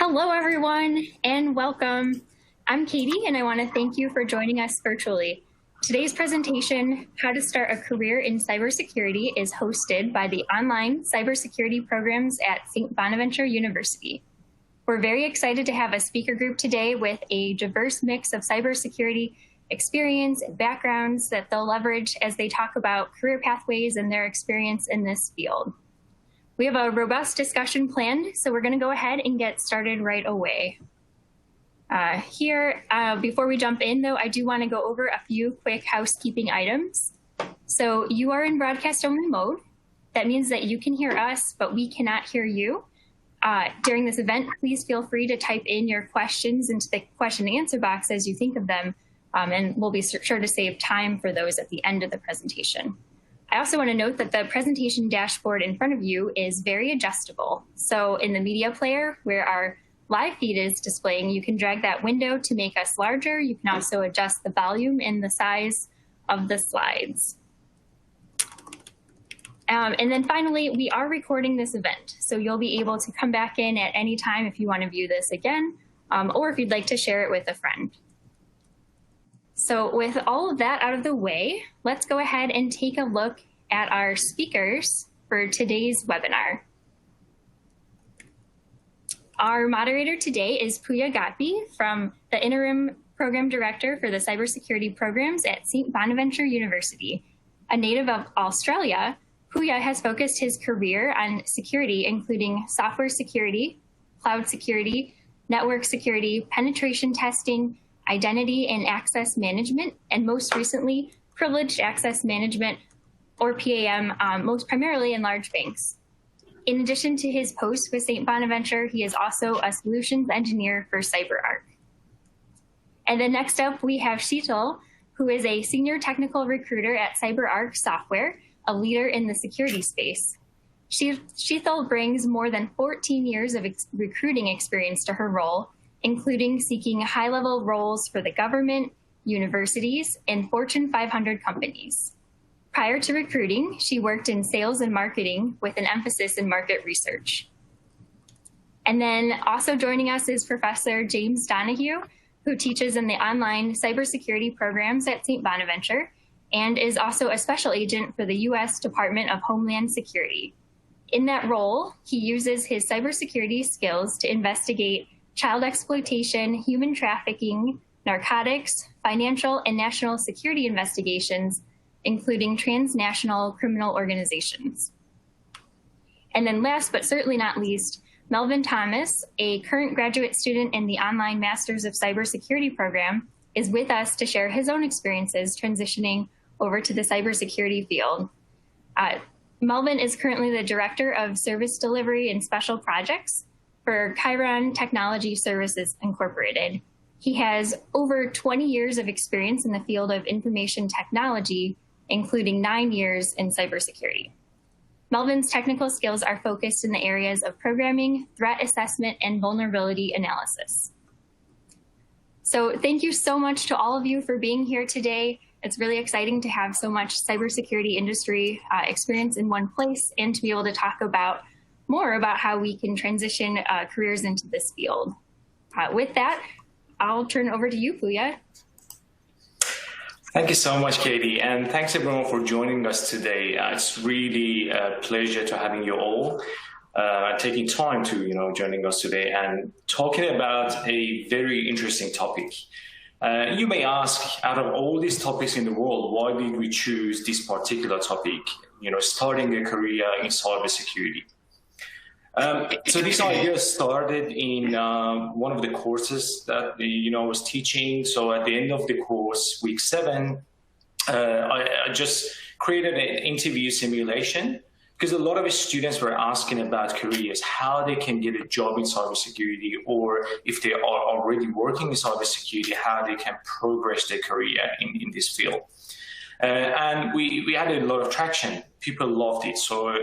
Hello, everyone, and welcome. I'm Katie, and I want to thank you for joining us virtually. Today's presentation, How to Start a Career in Cybersecurity, is hosted by the online cybersecurity programs at St. Bonaventure University. We're very excited to have a speaker group today with a diverse mix of cybersecurity experience and backgrounds that they'll leverage as they talk about career pathways and their experience in this field. We have a robust discussion planned, so we're going to go ahead and get started right away. Before we jump in, though, I do want to go over a few quick housekeeping items. So you are in broadcast-only mode. That means that you can hear us, but we cannot hear you. During this event, please feel free to type in your questions into the question and answer box as you think of them, and we'll be sure to save time for those at the end of the presentation. I also want to note that the presentation dashboard in front of you is very adjustable. So in the media player, where our live feed is displaying, you can drag that window to make us larger. You can also adjust the volume and the size of the slides. And then finally, we are recording this event. So you'll be able to come back in at any time if you want to view this again, or if you'd like to share it with a friend. So with all of that out of the way, let's go ahead and take a look at our speakers for today's webinar. Our moderator today is Pooya Gatbi, from the Interim Program Director for the Cybersecurity Programs at St. Bonaventure University. A native of Australia, Pooya has focused his career on security, including software security, cloud security, network security, penetration testing, identity and access management, and most recently, privileged access management, or PAM, most primarily in large banks. In addition to his post with St. Bonaventure, he is also a solutions engineer for CyberArk. And then next up, we have Sheetal, who is a senior technical recruiter at CyberArk Software, a leader in the security space. Sheetal brings more than 14 years of recruiting experience to her role, including seeking high-level roles for the government, universities, and Fortune 500 companies. Prior to recruiting, she worked in sales and marketing with an emphasis in market research. And then also joining us is Professor James Donahue, who teaches in the online cybersecurity programs at St. Bonaventure and is also a special agent for the U.S. Department of Homeland Security. In that role, he uses his cybersecurity skills to investigate child exploitation, human trafficking, narcotics, financial and national security investigations, including transnational criminal organizations. And then last but certainly not least, Melvin Thomas, a current graduate student in the online Masters of Cybersecurity program, is with us to share his own experiences transitioning over to the cybersecurity field. Melvin is currently the Director of Service Delivery and Special Projects for Chiron Technology Services Incorporated. He has over 20 years of experience in the field of information technology, including 9 years in cybersecurity. Melvin's technical skills are focused in the areas of programming, threat assessment, and vulnerability analysis. So thank you so much to all of you for being here today. It's really exciting to have so much cybersecurity industry experience in one place and to be able to talk about more about how we can transition careers into this field. With that, I'll turn it over to you, Pooya. Thank you so much, Katie, and thanks everyone for joining us today. It's really a pleasure to having you all taking time to joining us today and talking about a very interesting topic. You may ask, out of all these topics in the world, why did we choose this particular topic? Starting a career in cybersecurity. So this idea started in one of the courses that I was teaching. So at the end of the course, week 7, I just created an interview simulation because a lot of students were asking about careers, how they can get a job in cybersecurity, or if they are already working in cybersecurity, how they can progress their career in this field. And we had a lot of traction. People loved it. So,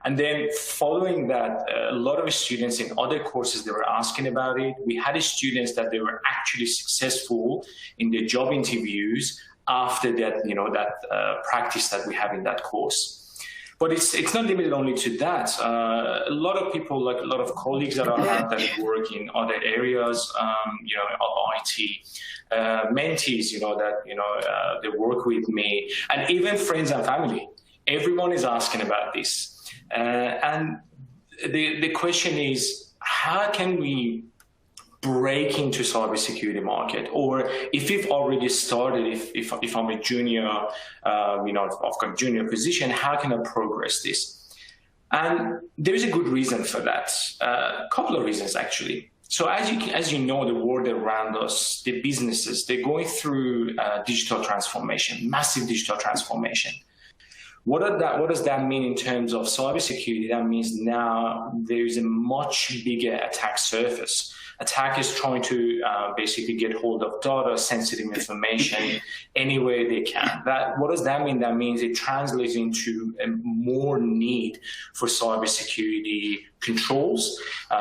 and then following that, a lot of students in other courses, they were asking about it. We had students that they were actually successful in their job interviews after that, that practice that we have in that course. But it's not limited only to that. A lot of people, like a lot of colleagues that I have that work in other areas, of IT, mentees, that they work with me, and even friends and family. Everyone is asking about this. And the question is, how can we break into cybersecurity market? Or if we've already started, if I'm a junior, I've got junior position, how can I progress this? And there is a good reason for that. A couple of reasons, actually. So as you know, the world around us, the businesses, they're going through digital transformation, massive digital transformation. What does that mean in terms of cybersecurity? That means now there's a much bigger attack surface. Attackers trying to basically get hold of data, sensitive information, any way they can. What does that mean? That means it translates into a more need for cybersecurity controls,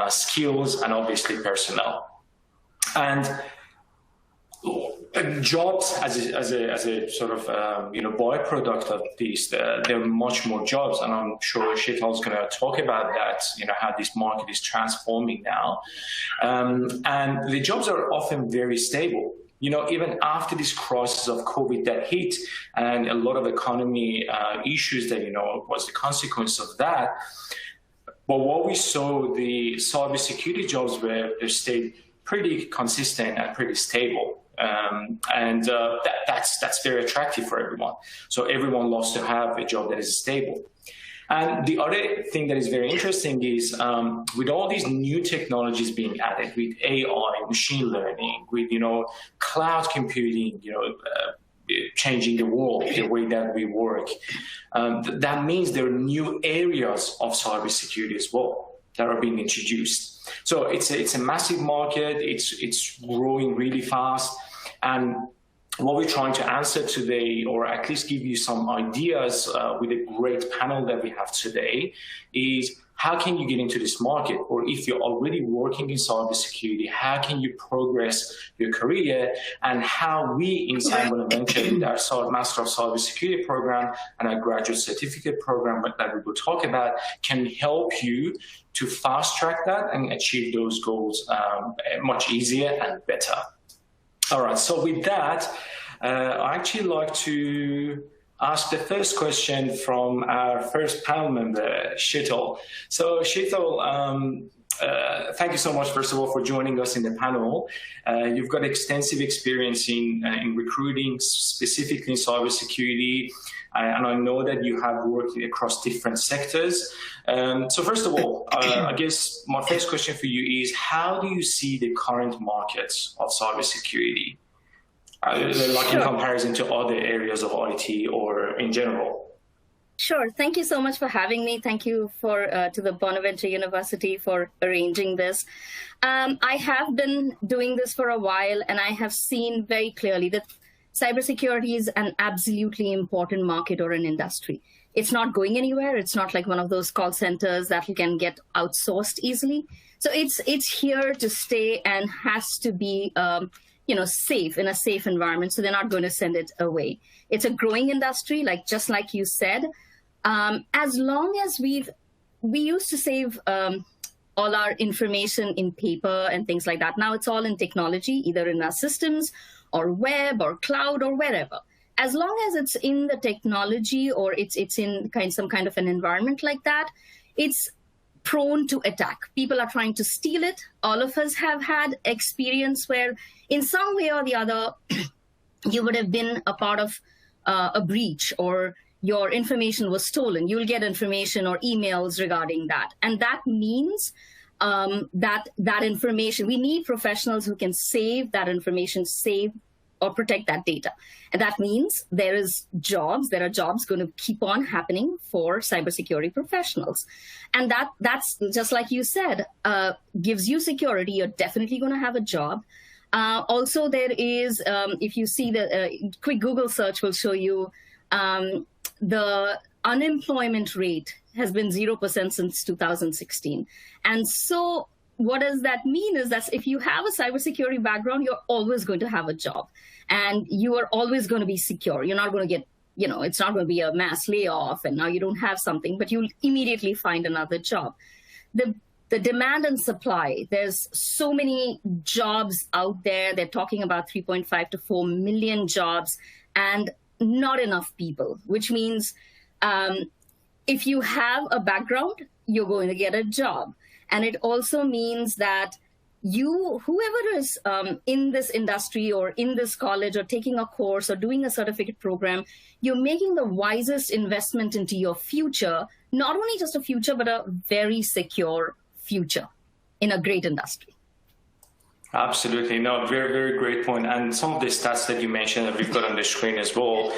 skills, and obviously personnel. And jobs as a sort of byproduct of this, there are much more jobs, and I'm sure Sheetal's going to talk about that. How this market is transforming now, and the jobs are often very stable. Even after this crisis of COVID that hit, and a lot of economy issues that was the consequence of that. But what we saw, the cybersecurity jobs they stayed pretty consistent and pretty stable. That's very attractive for everyone. So everyone loves to have a job that is stable. And the other thing that is very interesting is with all these new technologies being added, with AI, machine learning, with cloud computing, changing the world, the way that we work. That means there are new areas of cybersecurity as well that are being introduced. So it's a massive market. It's growing really fast. And what we're trying to answer today, or at least give you some ideas with a great panel that we have today, is how can you get into this market? Or if you're already working in cybersecurity, how can you progress your career? And how we in St. Bonaventure, with our Master of Cybersecurity program and our graduate certificate program that we will talk about, can help you to fast track that and achieve those goals much easier and better. All right, so with that, I actually like to ask the first question from our first panel member, Sheetal. So Sheetal, thank you so much, first of all, for joining us in the panel. You've got extensive experience in recruiting, specifically in cybersecurity, and I know that you have worked across different sectors. So first of all, I guess my first question for you is, how do you see the current market of cybersecurity, in comparison to other areas of IT or in general? Sure. Thank you so much for having me. Thank you to the Bonaventure University for arranging this. I have been doing this for a while, and I have seen very clearly that cybersecurity is an absolutely important market or an industry. It's not going anywhere. It's not like one of those call centers that can get outsourced easily. So it's here to stay and has to be safe, in a safe environment. So they're not going to send it away. It's a growing industry, just like you said. As long as we used to save all our information in paper and things like that. Now it's all in technology, either in our systems or web or cloud or wherever. As long as it's in the technology or it's in some kind of an environment like that, it's prone to attack. People are trying to steal it. All of us have had experience where in some way or the other, you would have been a part of a breach, or your information was stolen. You'll get information or emails regarding that. And that means that information, we need professionals who can save that information, save or protect that data. And that means there are jobs going to keep on happening for cybersecurity professionals. And that's just like you said, gives you security. You're definitely going to have a job. Also, there is, if you see the quick Google search will show you the unemployment rate has been 0% since 2016. And so what does that mean is that if you have a cybersecurity background, you're always going to have a job and you are always going to be secure. You're not going to get it's not going to be a mass layoff and now you don't have something, but you'll immediately find another job. The demand and supply, there's so many jobs out there. They're talking about 3.5 to 4 million jobs and not enough people, which means if you have a background, you're going to get a job. And it also means that whoever is in this industry or in this college or taking a course or doing a certificate program, you're making the wisest investment into your future, not only just a future, but a very secure future in a great industry. Absolutely. No, very, very great point. And some of the stats that you mentioned that we've got on the screen as well,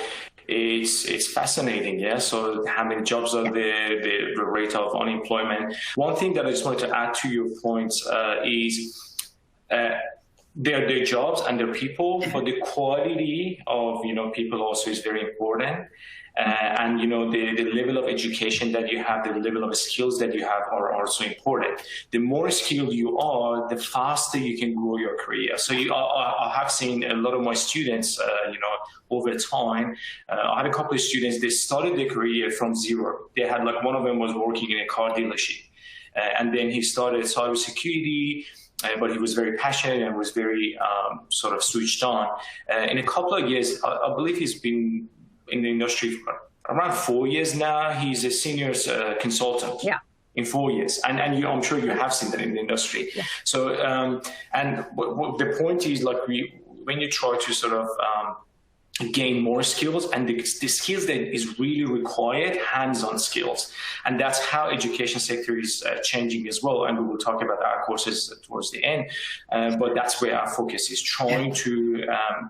it's fascinating, yeah? So how many jobs are there, the rate of unemployment. One thing that I just wanted to add to your points is their jobs and their people, but the quality of, people also is very important. And, the level of education that you have, the level of skills that you have are also important. The more skilled you are, the faster you can grow your career. So I have seen a lot of my students, over time. I had a couple of students, they started their career from zero. They had one of them was working in a car dealership. And then he started cybersecurity, but he was very passionate and was very sort of switched on. In a couple of years, I believe he's been in the industry for around 4 years now. He's a senior consultant. Yeah. In 4 years, and I'm sure you have seen that in the industry. Yeah. So, and the point is, when you try to sort of gain more skills, and the skills that is really required, hands-on skills, and that's how education sector is changing as well. And we will talk about our courses towards the end, but that's where our focus is, trying to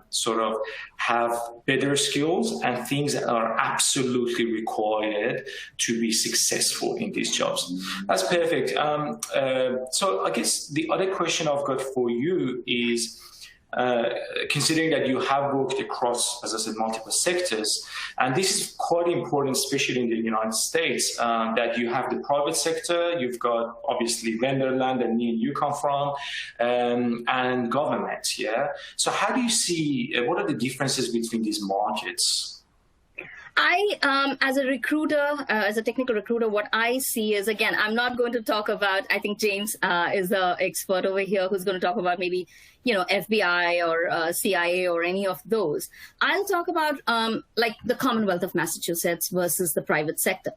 sort of have better skills and things that are absolutely required to be successful in these jobs. That's perfect. So I guess the other question I've got for you is, considering that you have worked across, as I said, multiple sectors, and this is quite important, especially in the United States, that you have the private sector, you've got obviously vendor land that me and you come from, and government, yeah? So how do you see, what are the differences between these markets? As a recruiter, as a technical recruiter, what I see is, again, I'm not going to talk about, I think James is the expert over here who's going to talk about maybe, FBI or CIA or any of those. I'll talk about the Commonwealth of Massachusetts versus the private sector.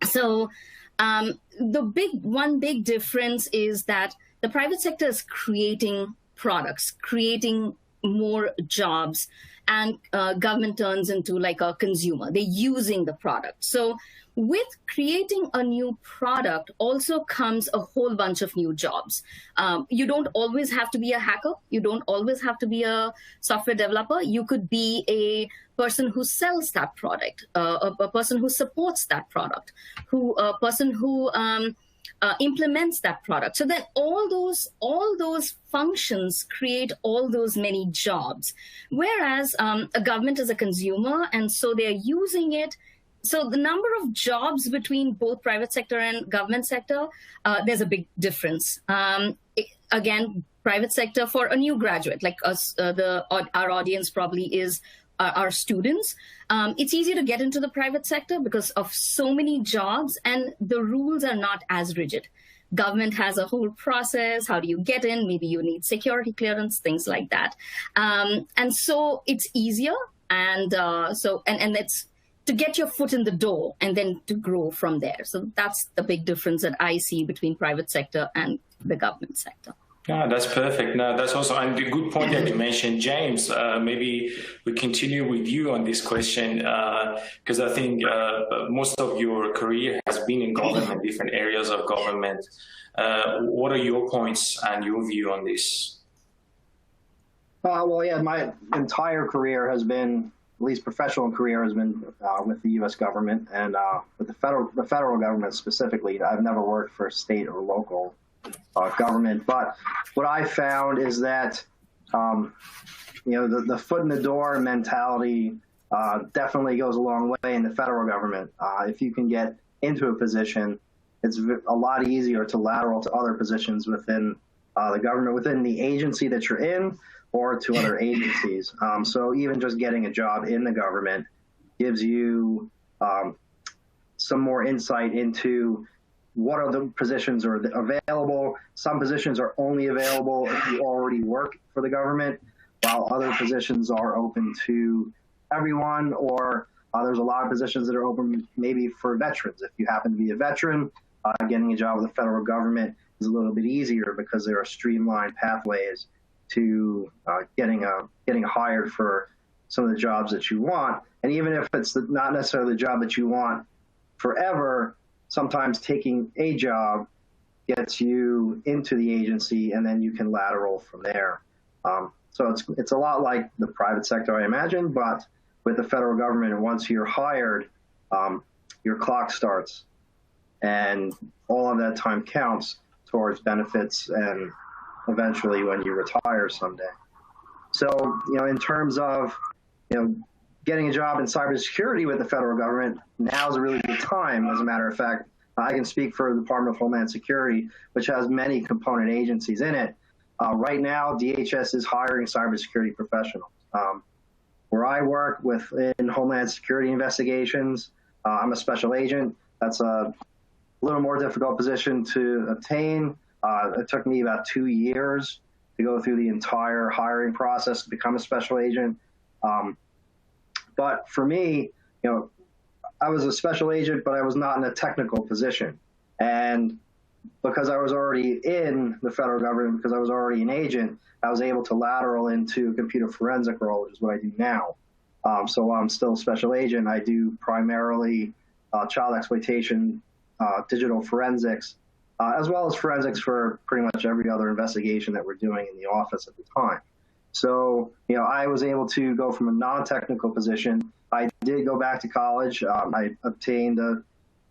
So one big difference is that the private sector is creating products, creating more jobs, and government turns into like a consumer. They're using the product. So with creating a new product also comes a whole bunch of new jobs. You don't always have to be a hacker. You don't always have to be a software developer. You could be a person who sells that product, a person who supports that product, a person who implements that product. So then all those functions create all those many jobs. Whereas a government is a consumer, and so they're using it. So the number of jobs between both private sector and government sector, there's a big difference. Again, private sector for a new graduate, like us, our audience probably is our students. It's easy to get into the private sector because of so many jobs, and the rules are not as rigid. Government has a whole process. How do you get in? Maybe you need security clearance, things like that. And so it's easier. And it's to get your foot in the door and then to grow from there. So that's the big difference that I see between private sector and the government sector. Yeah, that's perfect. No, that's also, and the good point that you mentioned, James. Maybe we continue with you on this question, because I think most of your career has been in government, different areas of government. What are your points and your view on this? Well, yeah, my entire career has been, at least professional career has been with the U.S. government and with the federal government specifically. I've never worked for state or local government, but what I found is that the foot in the door mentality definitely goes a long way in the federal government. If you can get into a position, it's a lot easier to lateral to other positions within the government, within the agency that you're in, or to other agencies. So even just getting a job in the government gives you some more insight into what are the positions are available. Some positions are only available if you already work for the government, while other positions are open to everyone, or there's a lot of positions that are open maybe for veterans. If you happen to be a veteran, getting a job with the federal government is a little bit easier because there are streamlined pathways to getting hired for some of the jobs that you want. And even if it's not necessarily the job that you want forever, sometimes taking a job gets you into the agency, and then you can lateral from there. So it's a lot like the private sector, I imagine, but with the federal government, once you're hired, your clock starts, and all of that time counts towards benefits and eventually when you retire someday. So, in terms of, getting a job in cybersecurity with the federal government, now is a really good time. As a matter of fact, I can speak for the Department of Homeland Security, which has many component agencies in it. Right now, DHS is hiring cybersecurity professionals. Where I work within Homeland Security investigations, I'm a special agent. That's a little more difficult position to obtain. It took me about 2 years to go through the entire hiring process to become a special agent. But for me, I was a special agent, but I was not in a technical position. And because I was already in the federal government, because I was already an agent, I was able to lateral into a computer forensic role, which is what I do now. So while I'm still a special agent, I do primarily child exploitation, digital forensics, as well as forensics for pretty much every other investigation that we're doing in the office at the time. So, I was able to go from a non-technical position. I did go back to college. I obtained a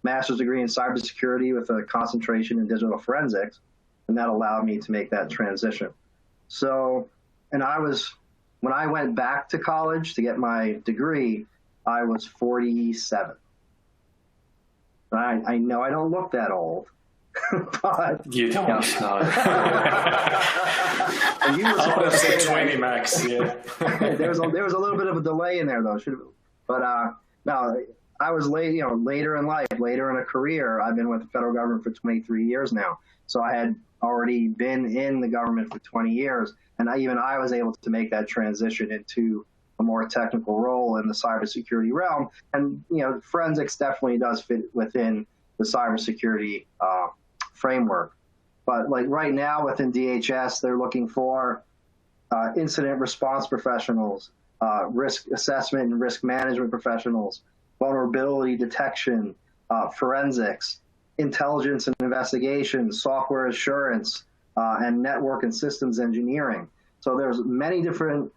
master's degree in cybersecurity with a concentration in digital forensics, and that allowed me to make that transition. So, when I went back to college to get my degree, I was 47. I know I don't look that old, but you don't. I would have said 20 max. Yeah. there was a little bit of a delay in there though. But no, I was later in life, later in a career. I've been with the federal government for 23 years now, so I had already been in the government for 20 years, and I was able to make that transition into a more technical role in the cybersecurity realm. And forensics definitely does fit within the cybersecurity framework. But like right now within DHS, they're looking for incident response professionals, risk assessment and risk management professionals, vulnerability detection, forensics, intelligence and investigation, software assurance, and network and systems engineering. So there's many different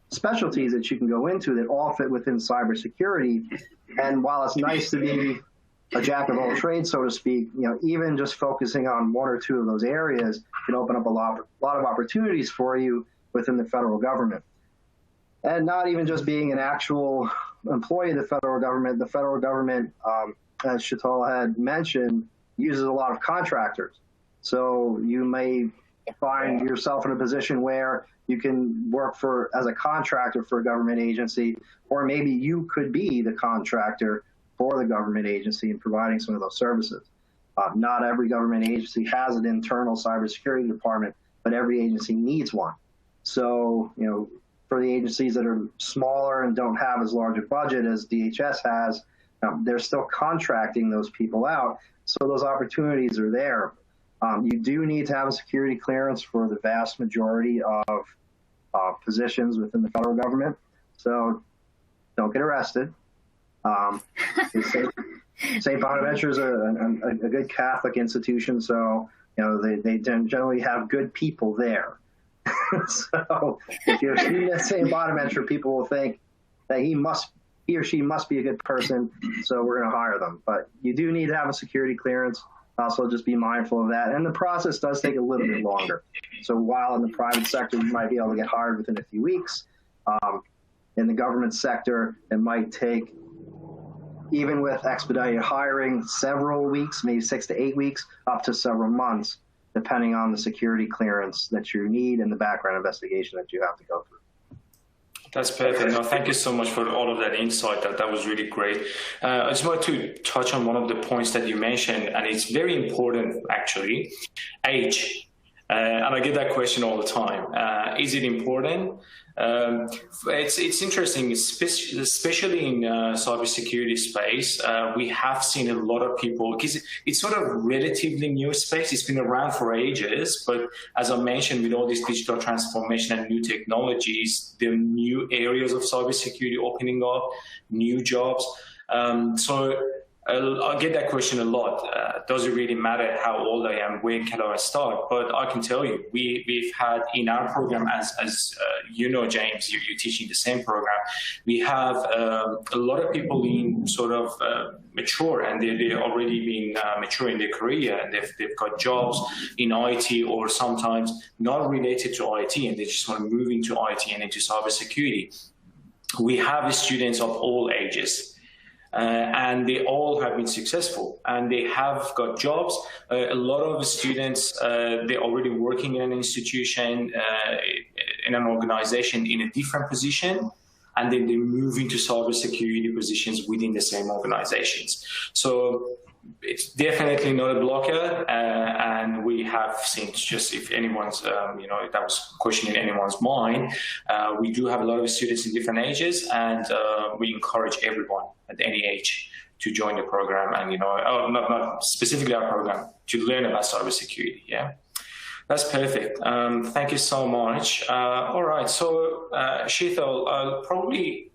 specialties that you can go into that all fit within cybersecurity. And while it's nice to be a jack of all trades, so to speak, even just focusing on one or two of those areas can open up a lot of opportunities for you within the federal government. And not even just being an actual employee of the federal government, as Sheetal had mentioned, uses a lot of contractors. So you may find yourself in a position where you can work as a contractor for a government agency, or maybe you could be the contractor for the government agency in providing some of those services. Not every government agency has an internal cybersecurity department, but every agency needs one. So, for the agencies that are smaller and don't have as large a budget as DHS has, they're still contracting those people out. So those opportunities are there. You do need to have a security clearance for the vast majority of positions within the federal government. So don't get arrested. St. Bonaventure is a good Catholic institution, so they generally have good people there. So if you're a student at St. Bonaventure, people will think that he or she must be a good person, so we're going to hire them. But you do need to have a security clearance. Also, just be mindful of that. And the process does take a little bit longer. So while in the private sector, you might be able to get hired within a few weeks, in the government sector, it might take, even with expedited hiring, several weeks, maybe 6 to 8 weeks, up to several months, depending on the security clearance that you need and the background investigation that you have to go through. That's perfect. No, thank you so much for all of that insight. That was really great. I just wanted to touch on one of the points that you mentioned, and it's very important, actually, age. And I get that question all the time. Is it important? It's interesting, especially in cybersecurity space. We have seen a lot of people, because it's sort of relatively new space. It's been around for ages, but as I mentioned, with all this digital transformation and new technologies, there are new areas of cybersecurity opening up, new jobs. So I get that question a lot. Does it really matter how old I am? When can I start? But I can tell you, we've had in our program, as you know, James, you're teaching the same program. We have a lot of people in sort of mature, and they're already been mature in their career, and they've got jobs in IT or sometimes not related to IT, and they just want to move into IT and into cybersecurity. We have students of all ages. And they all have been successful, and they have got jobs. A lot of the students, they're already working in an institution, in an organization in a different position, and then they move into cybersecurity positions within the same organizations. So it's definitely not a blocker, and we have seen, just if anyone's, if that was questioning anyone's mind, we do have a lot of students in different ages, and we encourage everyone at any age to join the program, and not specifically our program, to learn about cybersecurity. Yeah, that's perfect. Thank you so much. All right, so Sheetal, I'll probably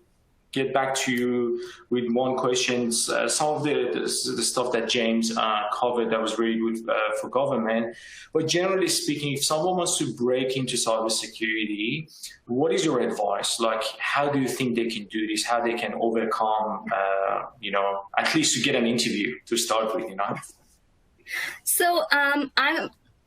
get back to you with one question. Some of the stuff that James covered, that was really good for government. But generally speaking, if someone wants to break into cybersecurity, what is your advice? Like, how do you think they can do this? How they can overcome, at least to get an interview to start with, So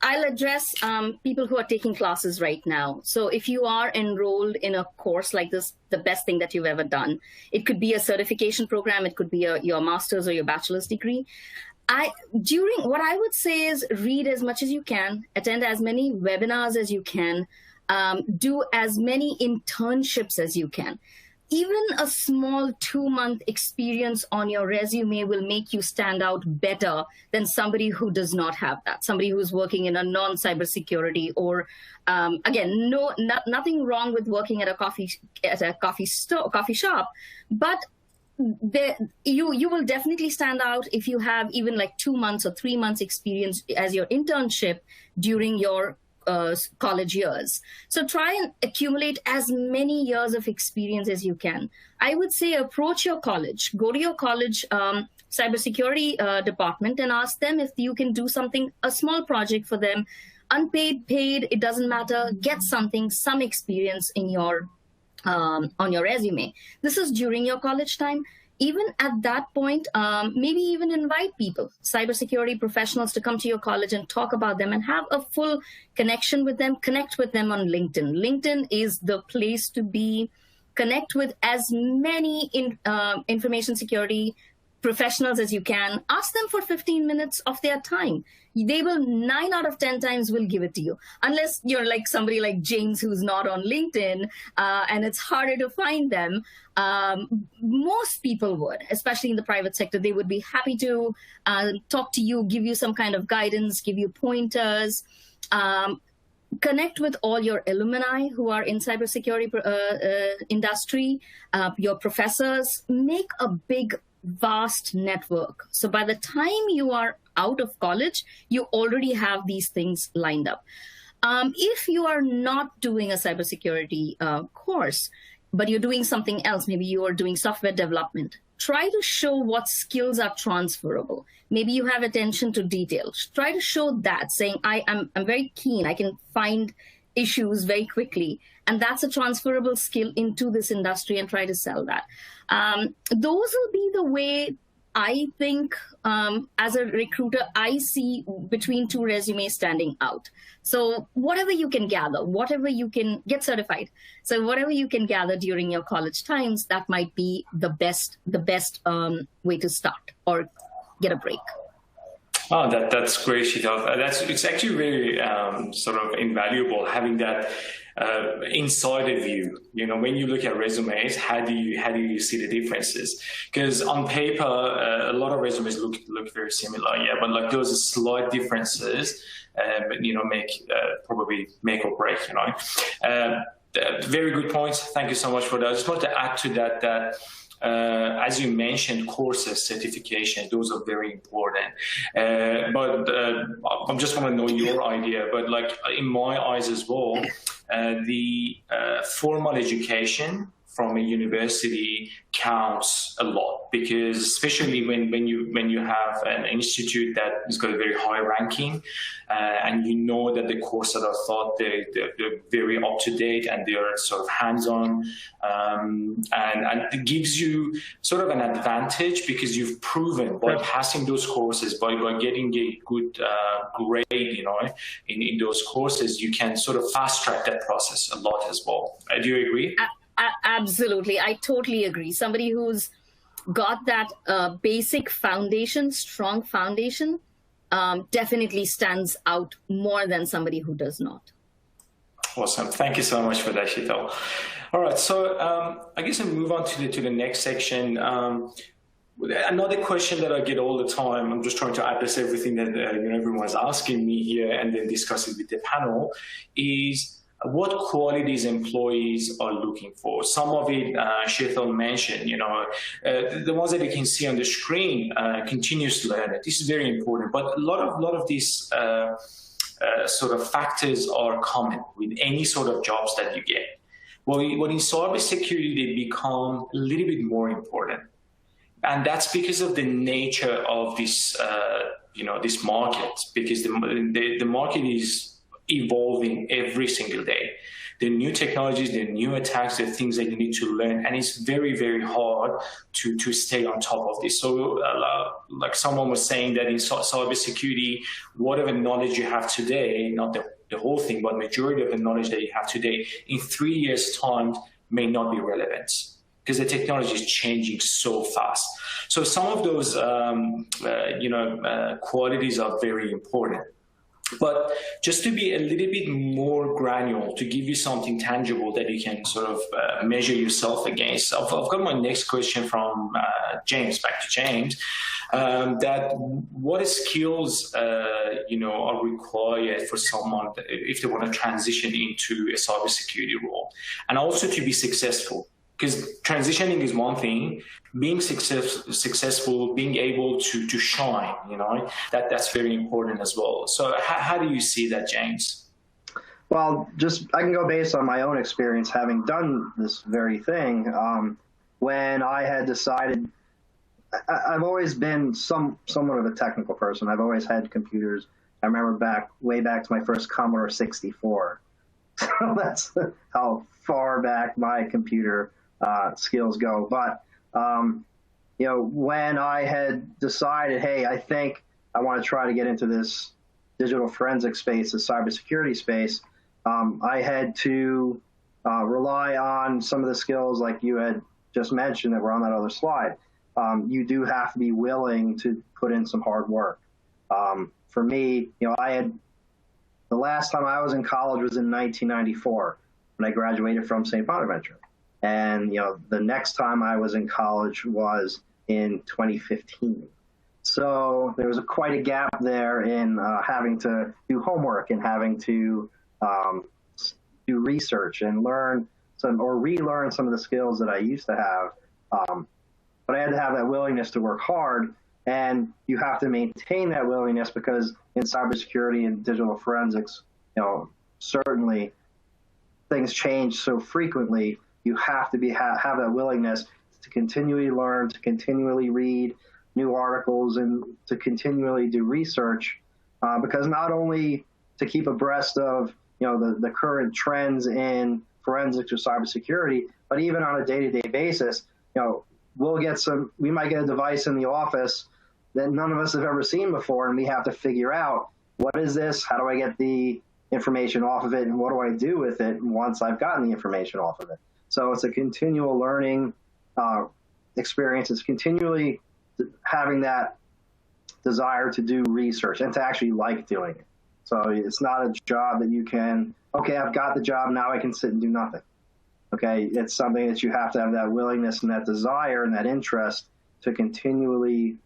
I'll address people who are taking classes right now. So if you are enrolled in a course like this, the best thing that you've ever done, it could be a certification program, it could be your master's or your bachelor's degree. What I would say is read as much as you can, attend as many webinars as you can, do as many internships as you can. Even a small 2-month experience on your resume will make you stand out better than somebody who does not have that, somebody who's working in a non-cybersecurity or, again, nothing wrong with working at a coffee shop, but you will definitely stand out if you have even like 2 months or 3 months experience as your internship during your college years. So try and accumulate as many years of experience as you can. I would say approach your college, go to your college cybersecurity department and ask them if you can do something, a small project for them, unpaid, paid, it doesn't matter, get something, some experience in your on your resume. This is during your college time. Even at that point, maybe even invite people, cybersecurity professionals, to come to your college and talk about them and have a full connection with them. Connect with them on LinkedIn. LinkedIn is the place to be. Connect with as many information security professionals as you can. Ask them for 15 minutes of their time. They will 9 out of 10 times will give it to you, unless you're like somebody like James who's not on LinkedIn and it's harder to find them. Most people would, especially in the private sector, they would be happy to talk to you, give you some kind of guidance, give you pointers. Connect with all your alumni who are in cybersecurity industry, your professors. Make a big, vast network. So by the time you are out of college, you already have these things lined up. If you are not doing a cybersecurity course, but you're doing something else, maybe you are doing software development, try to show what skills are transferable. Maybe you have attention to detail. Try to show that, saying, I'm very keen, I can find issues very quickly. And that's a transferable skill into this industry, and try to sell that. Those will be the way I think, as a recruiter, I see between two resumes standing out. So whatever you can gather, whatever you can get certified. So whatever you can gather during your college times, that might be the best way to start or get a break. Oh, that's great, Sheetal. It's actually very sort of invaluable having that insider view. When you look at resumes, how do you see the differences? Because on paper, a lot of resumes look very similar, yeah, but like those slight differences, probably make or break. Very good points. Thank you so much for that. I just want to add to that as you mentioned, courses, certification, those are very important. But I just want to know your idea. But like in my eyes as well, the formal education from a university counts a lot, because especially when you have an institute that has got a very high ranking, and you know that the courses that are taught, they're very up to date and they are sort of hands-on, and it gives you sort of an advantage because you've proven by passing those courses, by getting a good grade, in those courses, you can sort of fast track that process a lot as well. Do you agree? Absolutely. I totally agree. Somebody who's got that basic foundation, strong foundation, definitely stands out more than somebody who does not. Awesome. Thank you so much for that, Sheetal. All right. So I guess I'll move on to the next section. Another question that I get all the time, I'm just trying to address everything that everyone's asking me here and then discuss it with the panel, is what qualities employees are looking for. Some of it, Sheetal mentioned, the ones that you can see on the screen, continuous learning. This is very important, but a lot of these sort of factors are common with any sort of jobs that you get. Well, in cybersecurity, they become a little bit more important. And that's because of the nature of this, this market, because the market is evolving every single day. The new technologies, the new attacks, the things that you need to learn, and it's very, very hard to stay on top of this. So like someone was saying that in cybersecurity, whatever knowledge you have today, not the whole thing, but majority of the knowledge that you have today, in 3 years' time may not be relevant, because the technology is changing so fast. So some of those, qualities are very important. But just to be a little bit more granular, to give you something tangible that you can sort of measure yourself against, I've got my next question from James, back to James, that what skills, are required for someone if they want to transition into a cybersecurity role, and also to be successful. Because transitioning is one thing, being successful, being able to shine, that's very important as well. So how do you see that, James? Well, I can go based on my own experience, having done this very thing. When I had decided, I've always been somewhat of a technical person. I've always had computers. I remember way back to my first Commodore 64. So that's how far back my computer skills go. But, when I had decided, hey, I think I want to try to get into this digital forensic space, the cybersecurity space, I had to rely on some of the skills like you had just mentioned that were on that other slide. You do have to be willing to put in some hard work. For me, the last time I was in college was in 1994 when I graduated from St. Bonaventure. And, the next time I was in college was in 2015. So there was quite a gap there in having to do homework and having to do research and relearn some of the skills that I used to have. But I had to have that willingness to work hard, and you have to maintain that willingness because in cybersecurity and digital forensics, certainly things change so frequently. You have to have that willingness to continually learn, to continually read new articles, and to continually do research, because not only to keep abreast of the current trends in forensics or cybersecurity, but even on a day-to-day basis, we might get a device in the office that none of us have ever seen before, and we have to figure out, what is this? How do I get the information off of it, and what do I do with it once I've gotten the information off of it? So it's a continual learning experience. It's continually having that desire to do research and to actually like doing it. So it's not a job that you can, okay, I've got the job, now I can sit and do nothing. Okay, it's something that you have to have that willingness and that desire and that interest to continually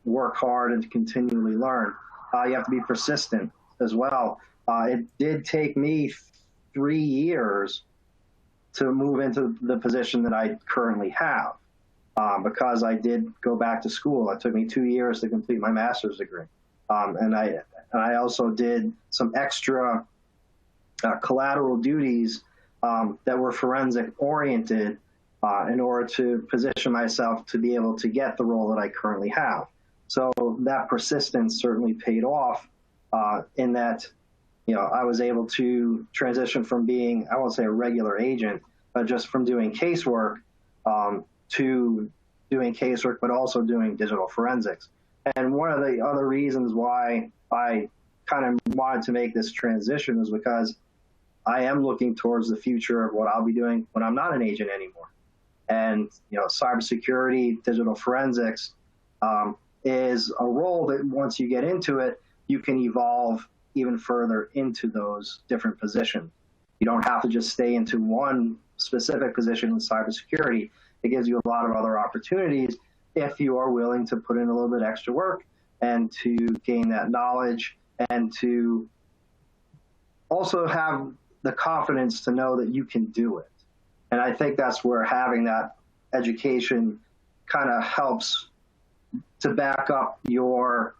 work hard and to continually learn. You have to be persistent as well. It did take me 3 years to move into the position that I currently have because I did go back to school. It took me 2 years to complete my master's degree. And I also did some extra collateral duties that were forensic oriented in order to position myself to be able to get the role that I currently have. So that persistence certainly paid off in that, I was able to transition from being, I won't say a regular agent, but just from doing casework to doing casework, but also doing digital forensics. And one of the other reasons why I kind of wanted to make this transition was because I am looking towards the future of what I'll be doing when I'm not an agent anymore. And, cybersecurity, digital forensics is a role that once you get into it, you can evolve even further into those different positions. You don't have to just stay into one specific position in cybersecurity. It gives you a lot of other opportunities if you are willing to put in a little bit extra work and to gain that knowledge and to also have the confidence to know that you can do it. And I think that's where having that education kind of helps to back up your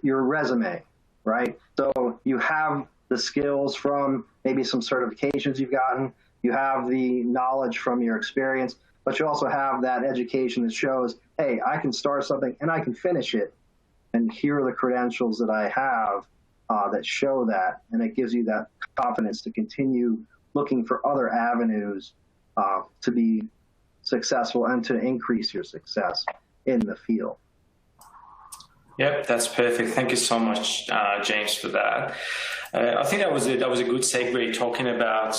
resume, right? So you have the skills from maybe some certifications you've gotten, you have the knowledge from your experience, but you also have that education that shows, hey, I can start something and I can finish it. And here are the credentials that I have that show that, and it gives you that confidence to continue looking for other avenues to be successful and to increase your success in the field. Yep, that's perfect. Thank you so much, James, for that. I think that was a good segue talking about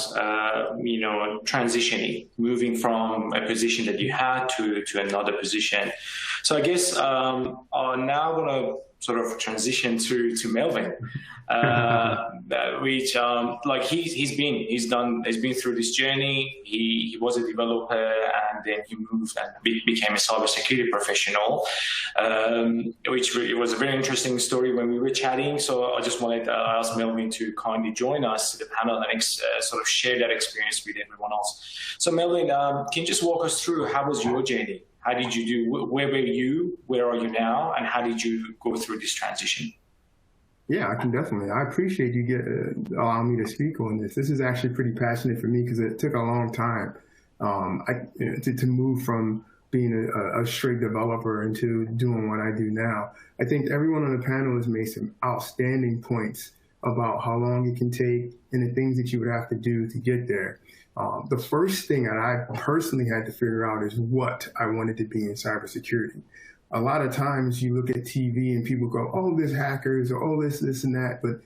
transitioning, moving from a position that you had to another position. So I guess now I'm going to sort of transition to Melvin, which he's been through this journey. He was a developer and then he moved and became a cybersecurity professional, which was a very interesting story when we were chatting. So I just wanted to ask Melvin to kindly join us to the panel and sort of share that experience with everyone else. So Melvin, can you just walk us through how was your journey? How did you do? Where were you? Where are you now? And how did you go through this transition? Yeah, I can definitely. I appreciate you allowing me to speak on this. This is actually pretty passionate for me because it took a long time to move from being a straight developer into doing what I do now. I think everyone on the panel has made some outstanding points about how long it can take and the things that you would have to do to get there. The first thing that I personally had to figure out is what I wanted to be in cybersecurity. A lot of times you look at TV and people go, oh, there's hackers or oh, this and that, but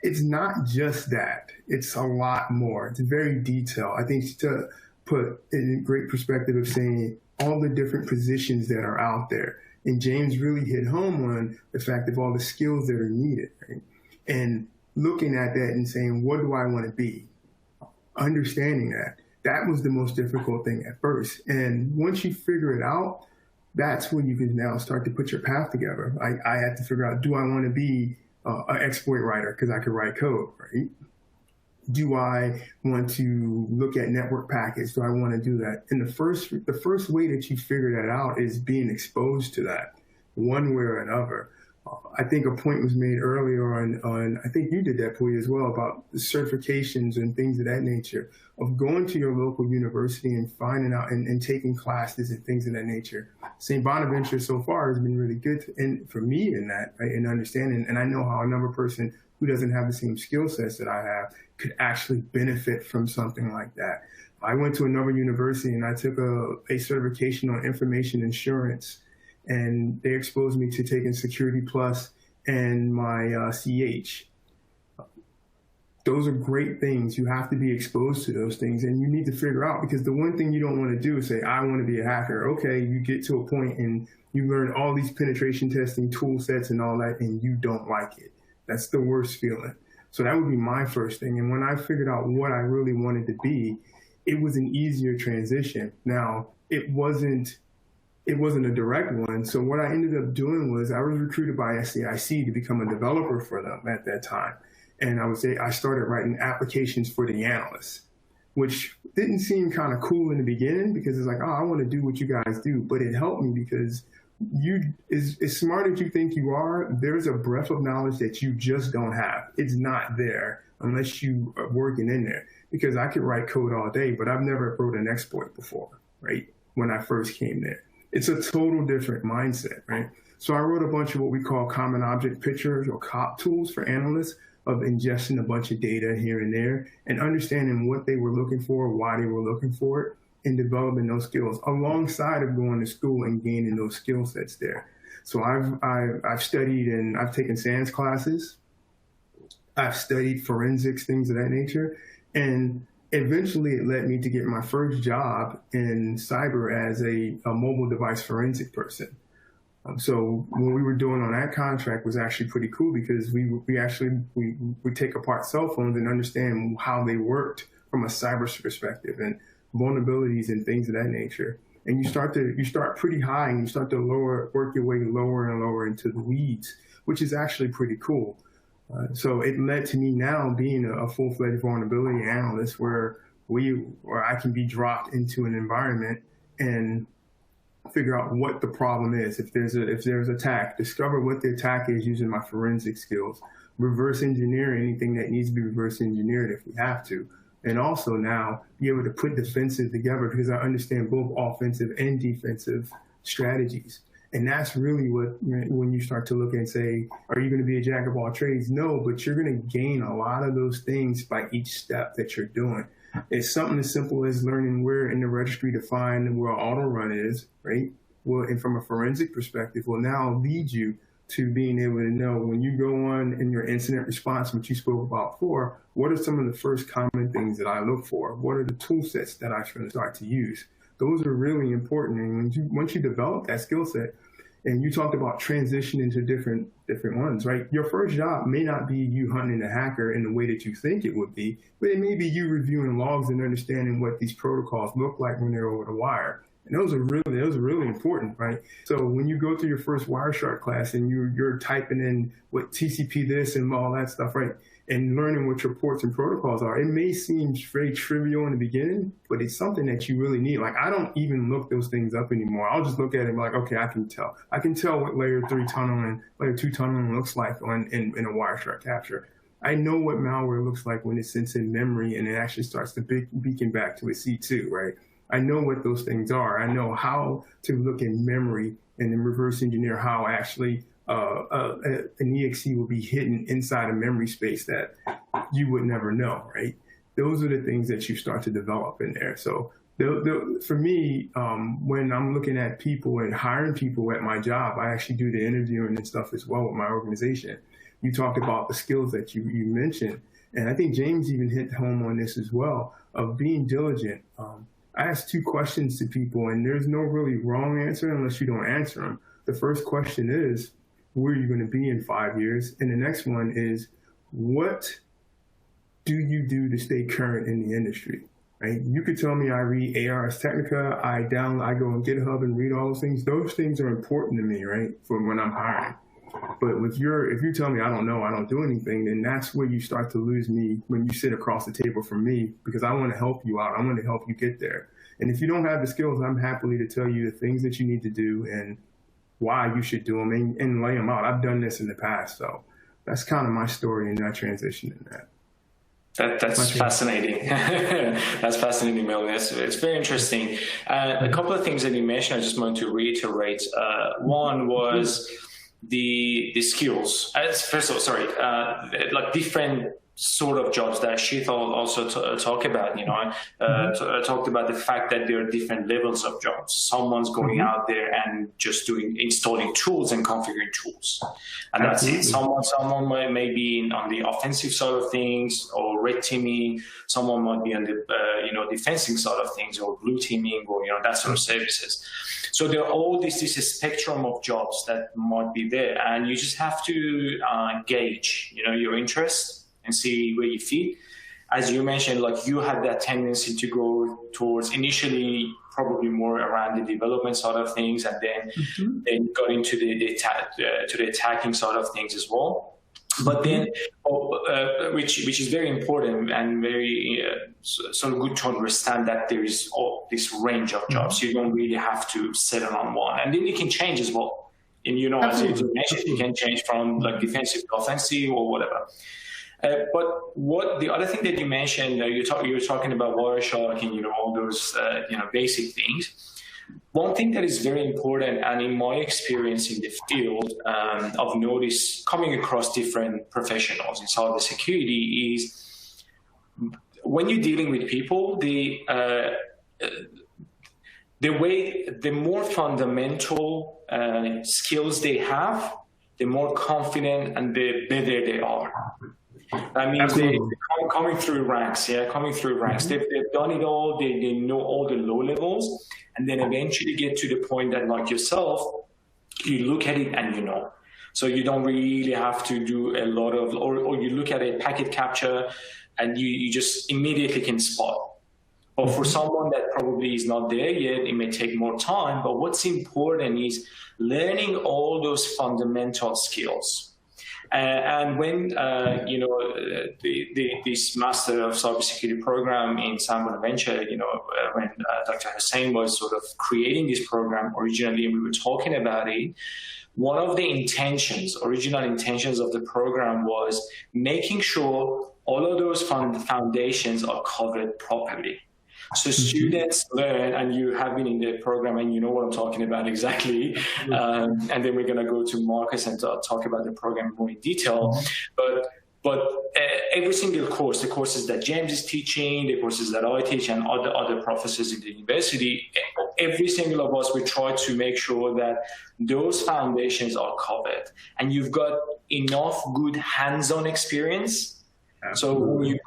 it's not just that. It's a lot more. It's very detailed. I think to put in a great perspective of saying all the different positions that are out there. And James really hit home on the fact of all the skills that are needed, right? And looking at that and saying, what do I want to be? Understanding that was the most difficult thing at first. And once you figure it out, that's when you can now start to put your path together. I had to figure out, do I want to be an exploit writer because I could write code, right? Do I want to look at network packets? Do I want to do that? And the first way that you figure that out is being exposed to that one way or another. I think a point was made earlier on I think you did that, Puya, as well, about the certifications and things of that nature, of going to your local university and finding out and taking classes and things of that nature. St. Bonaventure so far has been really good for me in that, right, in understanding. And I know how another person who doesn't have the same skill sets that I have could actually benefit from something like that. I went to another university and I took a certification on information insurance, and they exposed me to taking Security Plus and my CH. Those are great things. You have to be exposed to those things, and you need to figure out, because the one thing you don't want to do is say, I want to be a hacker. Okay, you get to a point and you learn all these penetration testing tool sets and all that, and you don't like it. That's the worst feeling. So that would be my first thing. And when I figured out what I really wanted to be, it was an easier transition. Now, it wasn't a direct one. So what I ended up doing was I was recruited by SAIC to become a developer for them at that time. And I would say I started writing applications for the analysts, which didn't seem kind of cool in the beginning because it's like, oh, I want to do what you guys do. But it helped me because as smart as you think you are, there's a breadth of knowledge that you just don't have. It's not there unless you are working in there. Because I could write code all day, but I've never wrote an exploit before, right? When I first came there. It's a total different mindset, right? So I wrote a bunch of what we call common object pictures or COP tools for analysts of ingesting a bunch of data here and there and understanding what they were looking for, why they were looking for it, and developing those skills alongside of going to school and gaining those skill sets there. So I've studied and I've taken SANS classes. I've studied forensics, things of that nature. And eventually it led me to get my first job in cyber as a mobile device forensic person. So what we were doing on that contract was actually pretty cool because we take apart cell phones and understand how they worked from a cyber perspective and vulnerabilities and things of that nature. And you start pretty high and you start to work your way lower and lower into the weeds, which is actually pretty cool. So it led to me now being a full-fledged vulnerability analyst where I can be dropped into an environment and figure out what the problem is. If there's attack, discover what the attack is using my forensic skills, reverse engineer anything that needs to be reverse engineered if we have to. And also now be able to put defensive together because I understand both offensive and defensive strategies. And that's really what, when you start to look and say, are you going to be a jack of all trades? No, but you're going to gain a lot of those things by each step that you're doing. It's something as simple as learning where in the registry to find where auto run is, right? Well, and from a forensic perspective, will now lead you to being able to know when you go on in your incident response, which you spoke about before, what are some of the first common things that I look for? What are the tool sets that I should start to use? Those are really important. And once you develop that skill set, and you talked about transitioning to different ones, right? Your first job may not be you hunting a hacker in the way that you think it would be, but it may be you reviewing logs and understanding what these protocols look like when they're over the wire. And those are really important, right? So when you go through your first Wireshark class and you're typing in what TCP this and all that stuff, right? And learning what your ports and protocols are, it may seem very trivial in the beginning, but it's something that you really need. Like, I don't even look those things up anymore. I'll just look at it and be like, okay, I can tell. I can tell what layer 3 tunneling, layer 2 tunneling looks like in a Wireshark capture. I know what malware looks like when it sits in memory and it actually starts to beacon back to a C2, right? I know what those things are. I know how to look in memory and then reverse engineer how actually an EXE will be hidden inside a memory space that you would never know, right? Those are the things that you start to develop in there. So for me, when I'm looking at people and hiring people at my job, I actually do the interviewing and stuff as well with my organization. You talked about the skills that you mentioned, and I think James even hit home on this as well, of being diligent. I ask 2 questions to people, and there's no really wrong answer unless you don't answer them. The first question is, where are you going to be in 5 years? And the next one is, what do you do to stay current in the industry? Right? You could tell me I read ARS Technica, I go on GitHub and read all those things. Those things are important to me, right, for when I'm hiring. But if you tell me I don't know, I don't do anything, then that's where you start to lose me when you sit across the table from me, because I want to help you out. I want to help you get there. And if you don't have the skills, I'm happily to tell you the things that you need to do and why you should do them and lay them out. I've done this in the past. So that's kind of my story and that transition in that. That's fascinating. That's fascinating, Melvin. It's very interesting. A couple of things that you mentioned, I just want to reiterate. One was the skills. First of all, sorry, like different sort of jobs that she also talk about, talked about the fact that there are different levels of jobs. Someone's going out there and just installing tools and configuring tools, and that's it. Someone may be on the offensive side of things or red teaming. Someone might be on the defensive side of things or blue teaming or that sort of services. So there are all this spectrum of jobs that might be there, and you just have to gauge, your interest and see where you fit. As you mentioned, like you had that tendency to go towards initially probably more around the development side of things, and then got into the attacking side of things as well. But then, which is very important and very sort of good to understand that there is this range of jobs. You don't really have to settle on one, and then you can change as well. And as you mentioned, you can change from like defensive to offensive or whatever. But what the other thing that you mentioned, you're talking about Wireshark and all those basic things. One thing that is very important, and in my experience in the field, I've noticed coming across different professionals in cybersecurity is when you're dealing with people, the more fundamental skills they have, the more confident and the better they are. That means they're coming through ranks, coming through ranks. They've done it all, they know all the low levels, and then eventually get to the point that, like yourself, you look at it and So you don't really have to do a lot of, or you look at a packet capture and you just immediately can spot. But for someone that probably is not there yet, it may take more time. But what's important is learning all those fundamental skills. And when, this Master of Cybersecurity program in San Bonaventure, when Dr. Hussain was sort of creating this program originally, and we were talking about it, one of the original intentions of the program was making sure all of those foundations are covered properly. So students learn, and you have been in the program and you know what I'm talking about exactly. And then we're going to go to Marcus and talk about the program more in detail. But every single course, the courses that James is teaching, the courses that I teach, and other professors in the university, every single of us, we try to make sure that those foundations are covered. And you've got enough good hands-on experience. So when you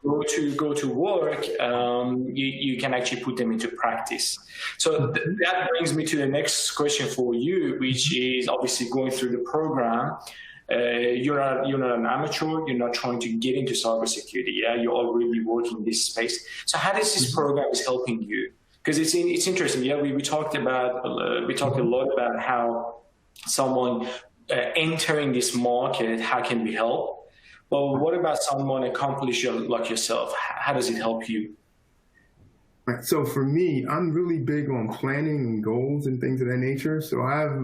go to work, you can actually put them into practice. So that brings me to the next question for you, which is obviously going through the program. You're not an amateur. You're not trying to get into cybersecurity. You're already working in this space. So how does this program is helping you? Because it's interesting. We talked a lot about how someone entering this market, how can we help? Well, what about someone accomplished like yourself? How does it help you? Right. So for me, I'm really big on planning and goals and things of that nature. So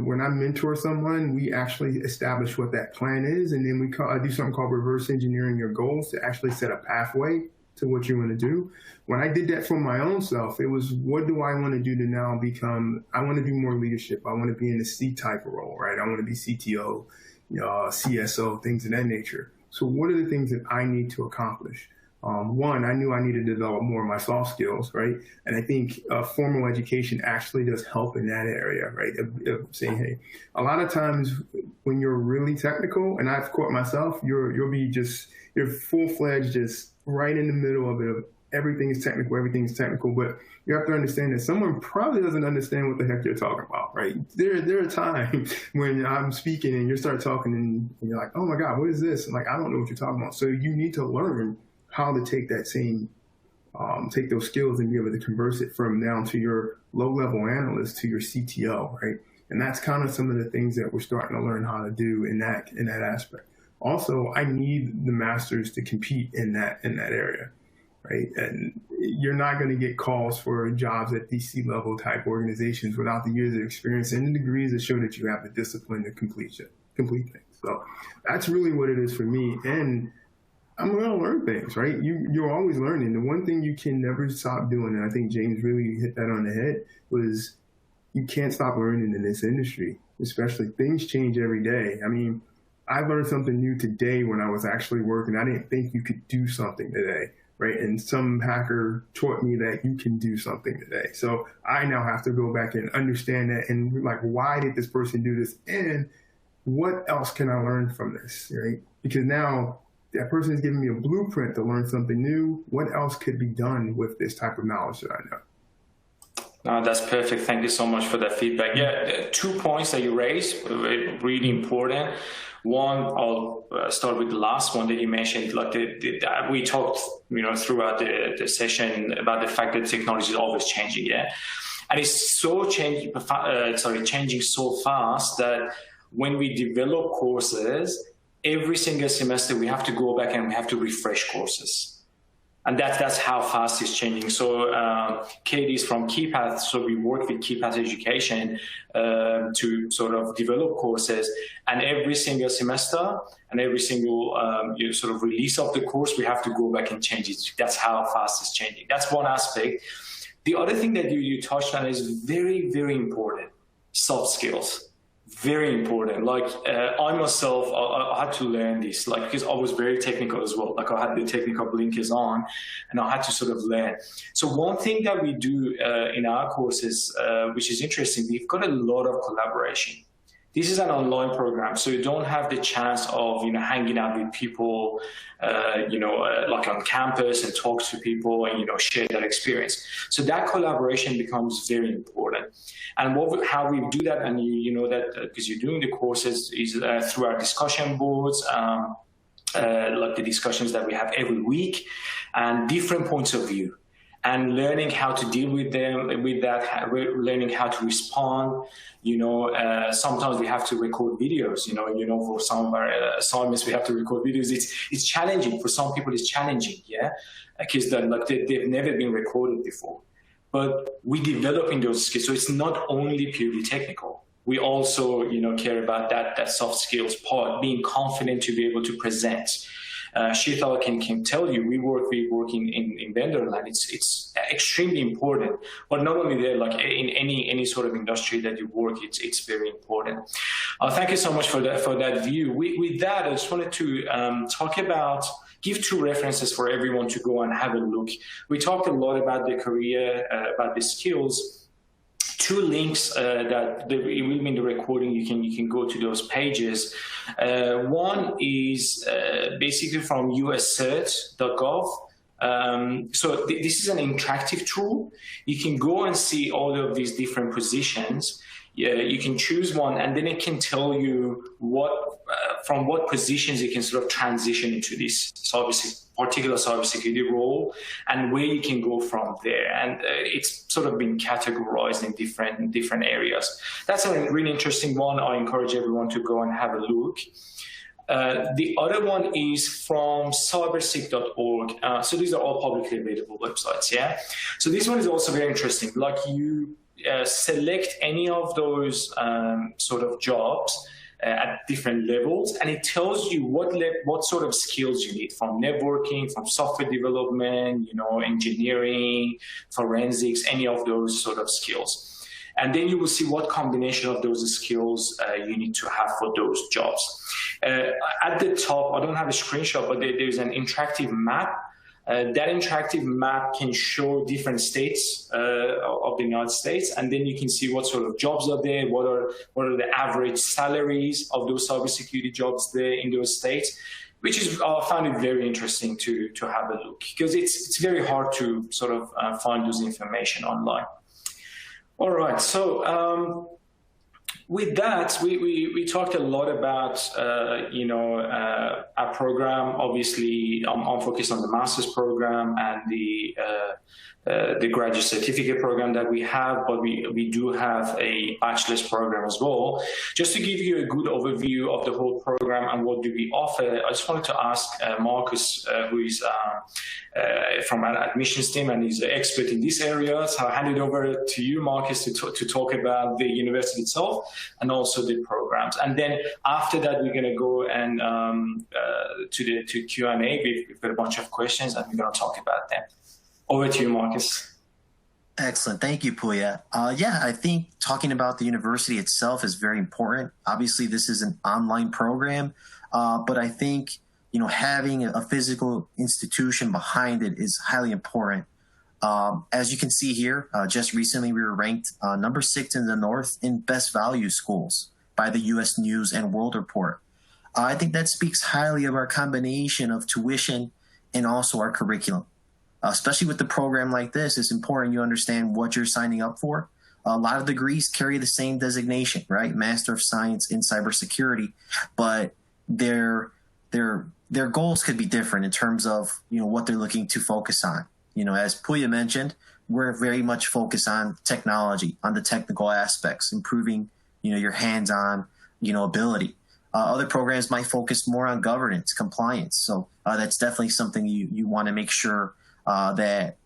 when I mentor someone, we actually establish what that plan is, and then I do something called reverse engineering your goals to actually set a pathway to what you want to do. When I did that for my own self, it was, what do I want to do to now become? I want to do more leadership. I want to be in a C-type role, right? I want to be CTO, CSO, things of that nature. So what are the things that I need to accomplish? One, I knew I needed to develop more of my soft skills, right? And I think formal education actually does help in that area, right? Of saying, hey, a lot of times when you're really technical, and I've caught myself, you're full-fledged, just right in the middle of it. Everything is technical, but you have to understand that someone probably doesn't understand what the heck you're talking about, right? There are times when I'm speaking and you start talking and you're like, oh my God, what is this? And like, I don't know what you're talking about. So you need to learn how to take that take those skills and be able to converse it from down to your low-level analyst to your CTO, right? And that's kind of some of the things that we're starting to learn how to do in that aspect. Also, I need the masters to compete in that area. Right, and you're not going to get calls for jobs at these C-level type organizations without the years of experience and the degrees that show that you have the discipline to complete things. So that's really what it is for me. And I'm going to learn things, right? You're always learning. The one thing you can never stop doing, and I think James really hit that on the head, was you can't stop learning in this industry, especially things change every day. I mean, I learned something new today when I was actually working. I didn't think you could do something today. Right, and some hacker taught me that you can do something today. So I now have to go back and understand that and like, why did this person do this? And what else can I learn from this, right? Because now that person is giving me a blueprint to learn something new. What else could be done with this type of knowledge that I know? That's perfect. Thank you so much for that feedback. Yeah, 2 points that you raised, really important. One, I'll start with the last one that you mentioned. Like we talked, throughout the session about the fact that technology is always changing. Yeah, and it's so changing so fast that when we develop courses, every single semester we have to go back and we have to refresh courses. And that's how fast it's changing. So Katie is from KeyPath, so we work with KeyPath Education to sort of develop courses. And every single semester and every single sort of release of the course, we have to go back and change it. That's how fast it's changing. That's one aspect. The other thing that you touched on is very, very important, soft skills. Very important. Like I myself, I had to learn this, like, because I was very technical as well. Like I had the technical blinkers on and I had to sort of learn. So one thing that we do in our courses, which is interesting, we've got a lot of collaboration. This is an online program, so you don't have the chance of hanging out with people, like on campus and talk to people and share that experience. So that collaboration becomes very important. And how we do that, and you know that because you're doing the courses, is through our discussion boards, like the discussions that we have every week, and different points of view. And learning how to deal with them, with that, learning how to respond. Sometimes we have to record videos. For some of our assignments, we have to record videos. It's challenging for some people. It's challenging, yeah, because they've never been recorded before. But we develop in those skills, so it's not only purely technical. We also, care about that soft skills part, being confident to be able to present. Sheetal can tell you, we work in vendor land. It's extremely important, but not only there, like in any sort of industry that you work, it's very important. Thank you so much for that view. With that, I just wanted to give 2 references for everyone to go and have a look. We talked a lot about the career, about the skills. 2 links that will be in the recording. You can go to those pages. One is basically from uscert.gov. So this is an interactive tool. You can go and see all of these different positions. You can choose one, and then it can tell you from what positions you can sort of transition into this particular cybersecurity role, and where you can go from there. And it's sort of been categorized in different areas. That's a really interesting one. I encourage everyone to go and have a look. The other one is from cybersec.org. So these are all publicly available websites, yeah? So this one is also very interesting. Like you select any of those sort of jobs at different levels, and it tells you what sort of skills you need, from networking, from software development, engineering, forensics, any of those sort of skills. And then you will see what combination of those skills you need to have for those jobs. At the top, I don't have a screenshot, but there's an interactive map. That interactive map can show different states of the United States, and then you can see what sort of jobs are there, what are the average salaries of those cybersecurity jobs there in those states, which is I found it very interesting to have a look, because it's very hard to sort of find those information online. All right, so with that, we talked a lot about, our program. Obviously, I'm focused on the master's program and the graduate certificate program that we have, but we do have a bachelor's program as well. Just to give you a good overview of the whole program and what do we offer, I just wanted to ask Marcus, who is from an admissions team and is an expert in this area. So I'll hand it over to you, Marcus, to talk about the university itself and also the programs. And then after that, we're going to go and to Q&A. We've got a bunch of questions and we're going to talk about them. Over to you, Marcus. Excellent. Thank you, Puya. I think talking about the university itself is very important. Obviously, this is an online program, but I think having a physical institution behind it is highly important. As you can see here, just recently we were ranked number 6 in the North in best value schools by the U.S. News and World Report. I think that speaks highly of our combination of tuition and also our curriculum. especially with the program like this, it's important you understand what you're signing up for. A lot of degrees carry the same designation, right? Master of Science in Cybersecurity, but their goals could be different in terms of, what they're looking to focus on. As Puya mentioned, we're very much focused on technology, on the technical aspects, improving, your hands-on, ability. Other programs might focus more on governance, compliance. So that's definitely something you want to make sure that,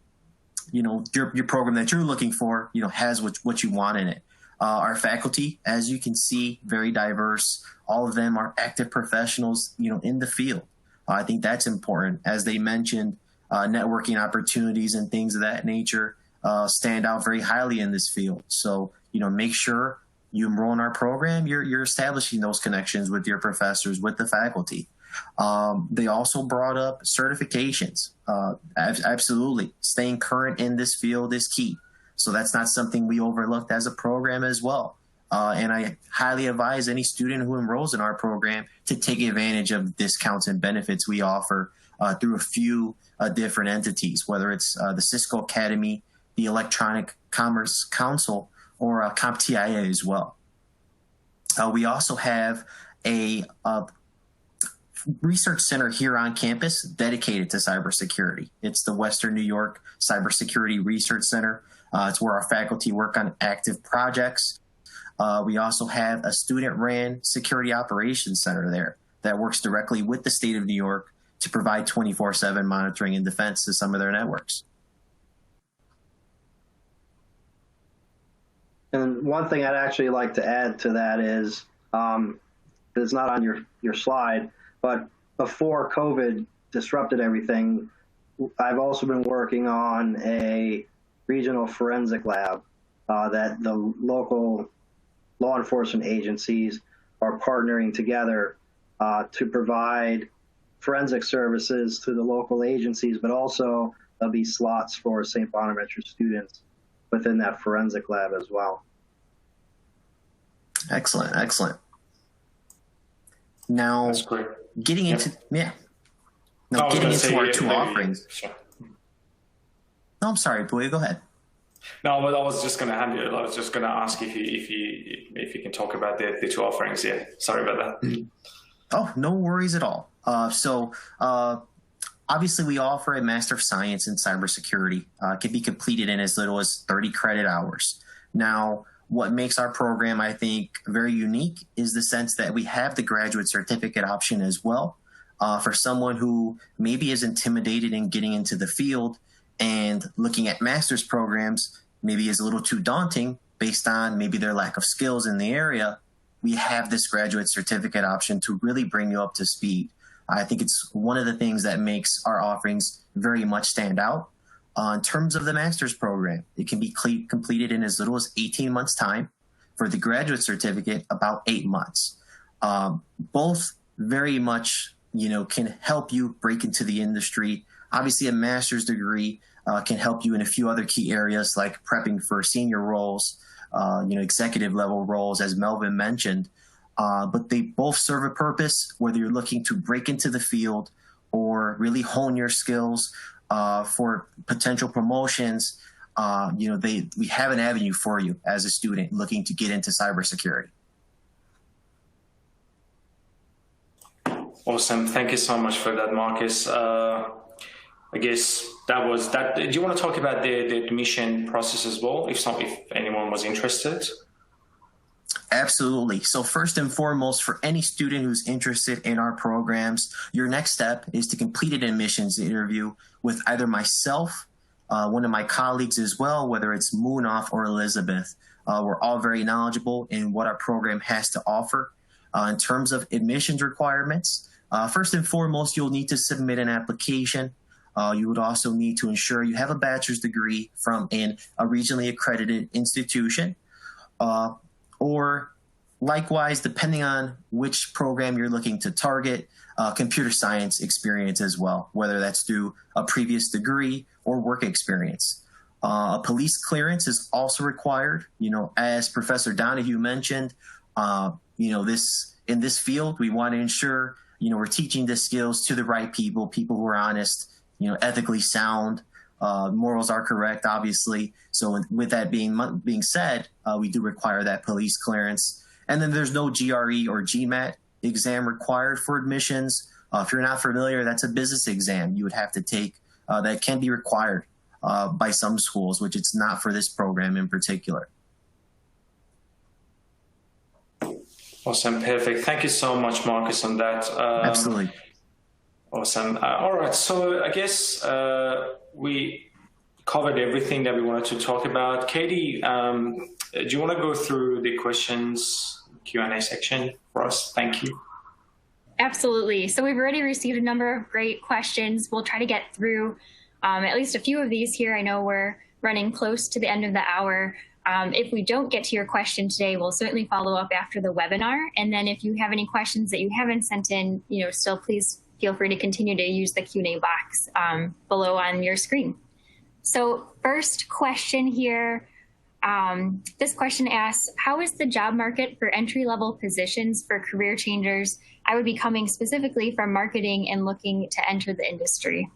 your program that you're looking for, has what you want in it. Our faculty, as you can see, very diverse. All of them are active professionals, in the field. I think that's important. As they mentioned, networking opportunities and things of that nature stand out very highly in this field. So, make sure you enroll in our program, you're establishing those connections with your professors, with the faculty. They also brought up certifications. Absolutely. Staying current in this field is key. So that's not something we overlooked as a program as well. And I highly advise any student who enrolls in our program to take advantage of discounts and benefits we offer through a few different entities, whether it's the Cisco Academy, the Electronic Commerce Council, or CompTIA as well. We also have a research center here on campus dedicated to cybersecurity. It's the Western New York Cybersecurity Research Center. It's where our faculty work on active projects. We also have a student-ran security operations center there that works directly with the state of New York to provide 24/7 monitoring and defense to some of their networks. And one thing I'd actually like to add to that is, it's not on your slide, but before COVID disrupted everything, I've also been working on a regional forensic lab that the local law enforcement agencies are partnering together to provide forensic services to the local agencies, but also there'll be slots for St. Bonaventure students within that forensic lab as well. Excellent, excellent. Now, That's great. Getting into our two offerings. Sure. No, I'm sorry, Puya, go ahead. No, but I was just going to ask if you can talk about the two offerings. Yeah, sorry about that. Oh, no worries at all. Obviously, we offer a Master of Science in Cybersecurity. It can be completed in as little as 30 credit hours. Now, what makes our program, I think, very unique is the sense that we have the graduate certificate option as well. For someone who maybe is intimidated in getting into the field and looking at master's programs maybe is a little too daunting based on maybe their lack of skills in the area, we have this graduate certificate option to really bring you up to speed. I think it's one of the things that makes our offerings very much stand out. In terms of the master's program, it can be completed in as little as 18 months' time. For the graduate certificate, about 8 months. Both very much, can help you break into the industry. Obviously, a master's degree can help you in a few other key areas like prepping for senior roles, executive level roles, as Melvin mentioned. But they both serve a purpose, whether you're looking to break into the field or really hone your skills for potential promotions. We have an avenue for you as a student looking to get into cybersecurity. Awesome. Thank you so much for that, Marcus. I guess that was that. Do you want to talk about the admission process as well, if anyone was interested? Absolutely. So first and foremost, for any student who's interested in our programs, your next step is to complete an admissions interview with either myself, one of my colleagues as well, whether it's Moonoff or Elizabeth. We're all very knowledgeable in what our program has to offer. In terms of admissions requirements, first and foremost, you'll need to submit an application. You would also need to ensure you have a bachelor's degree from a regionally accredited institution. Or likewise, depending on which program you're looking to target, computer science experience as well, whether that's through a previous degree or work experience. A police clearance is also required. As Professor Donahue mentioned, in this field, we want to ensure, we're teaching the skills to the right people who are honest, ethically sound. Morals are correct, obviously. So with that being said, we do require that police clearance. And then there's no GRE or GMAT exam required for admissions. If you're not familiar, that's a business exam you would have to take that can be required by some schools, which it's not for this program in particular. Awesome, perfect. Thank you so much, Marcus, on that. Absolutely. Awesome. All right, so I guess we covered everything that we wanted to talk about. Katie, do you want to go through the questions Q&A section for us? Thank you. Absolutely. So we've already received a number of great questions. We'll try to get through at least a few of these here. I know we're running close to the end of the hour. If we don't get to your question today, we'll certainly follow up after the webinar. And then if you have any questions that you haven't sent in, still please feel free to continue to use the Q&A box below on your screen. So first question here, this question asks, how is the job market for entry-level positions for career changers? I would be coming specifically from marketing and looking to enter the industry.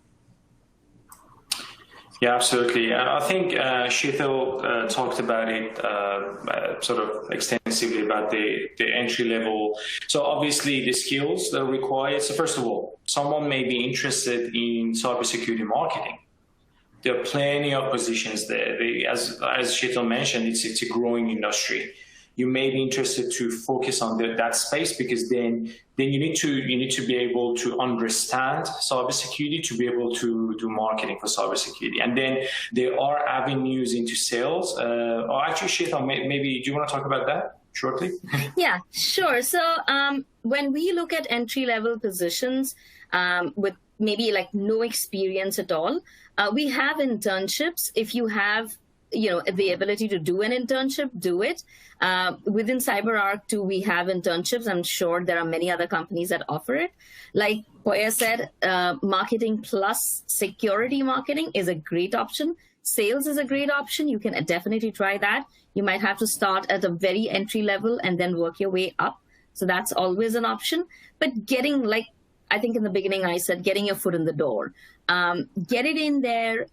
Yeah, absolutely. I think Sheetal talked about it sort of extensively about the entry level. So obviously the skills that are required. So first of all, someone may be interested in cybersecurity marketing. There are plenty of positions there. As Sheetal mentioned, it's a growing industry. You may be interested to focus on that space because then you need to be able to understand cybersecurity to be able to do marketing for cybersecurity. And then there are avenues into sales. Actually, Sheetal, maybe do you want to talk about that shortly? Yeah, sure. So when we look at entry-level positions with maybe like no experience at all, we have internships. If you have the ability to do an internship, do it. Within CyberArk too, we have internships. I'm sure there are many other companies that offer it. Like Poya said, marketing plus security marketing is a great option. Sales is a great option. You can definitely try that. You might have to start at a very entry level and then work your way up. So that's always an option. But getting, like I think in the beginning I said, getting your foot in the door. Get it in there,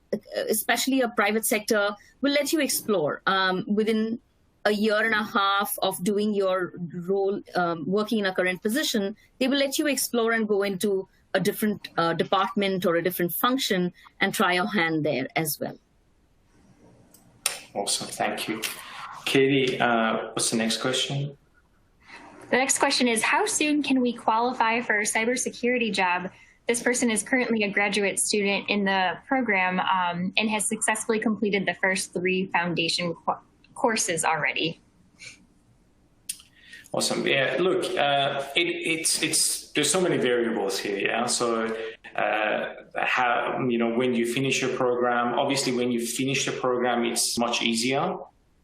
especially a private sector, will let you explore. Within a year and a half of doing your role, working in a current position, they will let you explore and go into a different department or a different function and try your hand there as well. Awesome, thank you. Katie, what's the next question? The next question is, how soon can we qualify for a cybersecurity job? This person is currently a graduate student in the program and has successfully completed the first 3 foundation courses already. Awesome. Yeah, look, there's so many variables here. Yeah. So when you finish your program, obviously when you finish the program, it's much easier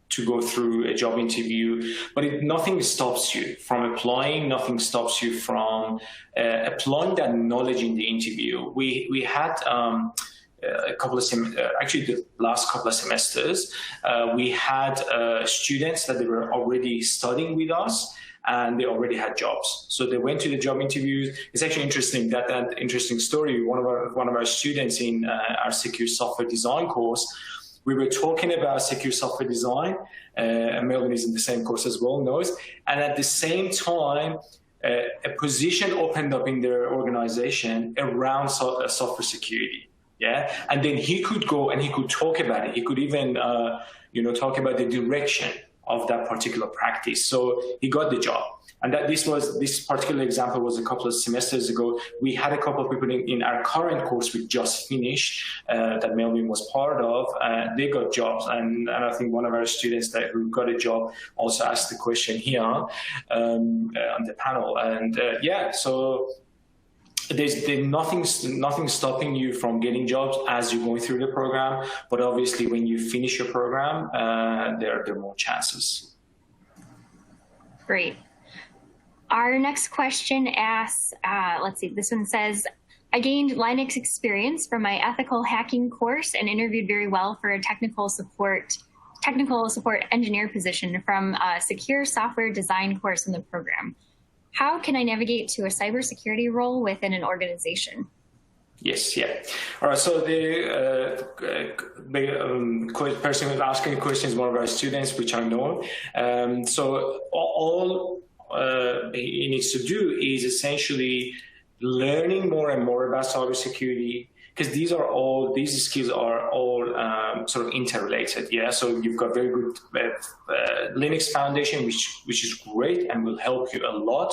to go through a job interview, but nothing stops you from applying. Nothing stops you from applying that knowledge in the interview. We had a couple of actually the last couple of semesters, we had students that they were already studying with us and they already had jobs. So they went to the job interviews. It's actually interesting that interesting story. One of our students in our secure software design course, we were talking about secure software design, and Melvin is in the same course as well, knows. And at the same time, a position opened up in their organization around software security. Yeah, and then he could go and he could talk about it. He could even, talk about the direction of that particular practice. So he got the job. And this particular example was a couple of semesters ago. We had a couple of people in our current course we just finished that Melvin was part of. They got jobs, and I think one of our students who got a job also asked the question here on the panel. And so there's nothing stopping you from getting jobs as you're going through the program. But obviously, when you finish your program, there are more chances. Great. Our next question asks, let's see, this one says, I gained Linux experience from my ethical hacking course and interviewed very well for a technical support engineer position from a secure software design course in the program. How can I navigate to a cybersecurity role within an organization? Yes, yeah. All right, so the person who's asking the question is one of our students, which I know. So all he needs to do is essentially learning more and more about cybersecurity, because these skills are all sort of interrelated. Yeah, so you've got very good Linux foundation, which is great and will help you a lot.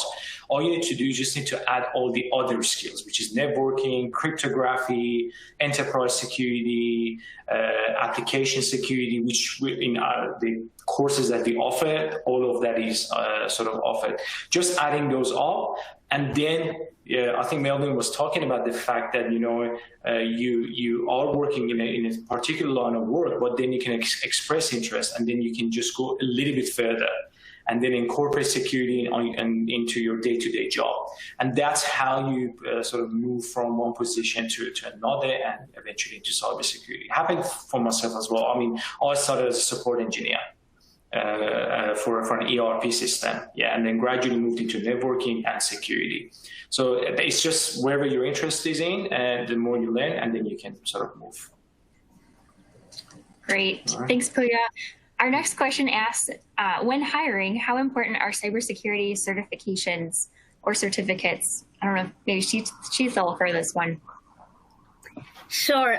All you need to do is just need to add all the other skills, which is networking, cryptography, enterprise security, application security, which in the courses that we offer, all of that is sort of offered. Just adding those up, and then I think Melvin was talking about the fact that you are working in a particular line of work, but then you can express interest, and then you can just go a little bit further, and then incorporate security into your day-to-day job. And that's how you sort of move from one position to another, and eventually into cybersecurity. It happened for myself as well. I mean, I started as a support engineer for an ERP system, yeah, and then gradually moved into networking and security. So it's just wherever your interest is in, and the more you learn, and then you can sort of move. Great, thanks, Pooya. Our next question asks, when hiring, how important are cybersecurity certifications or certificates? I don't know, maybe Sheethal for this one. Sure.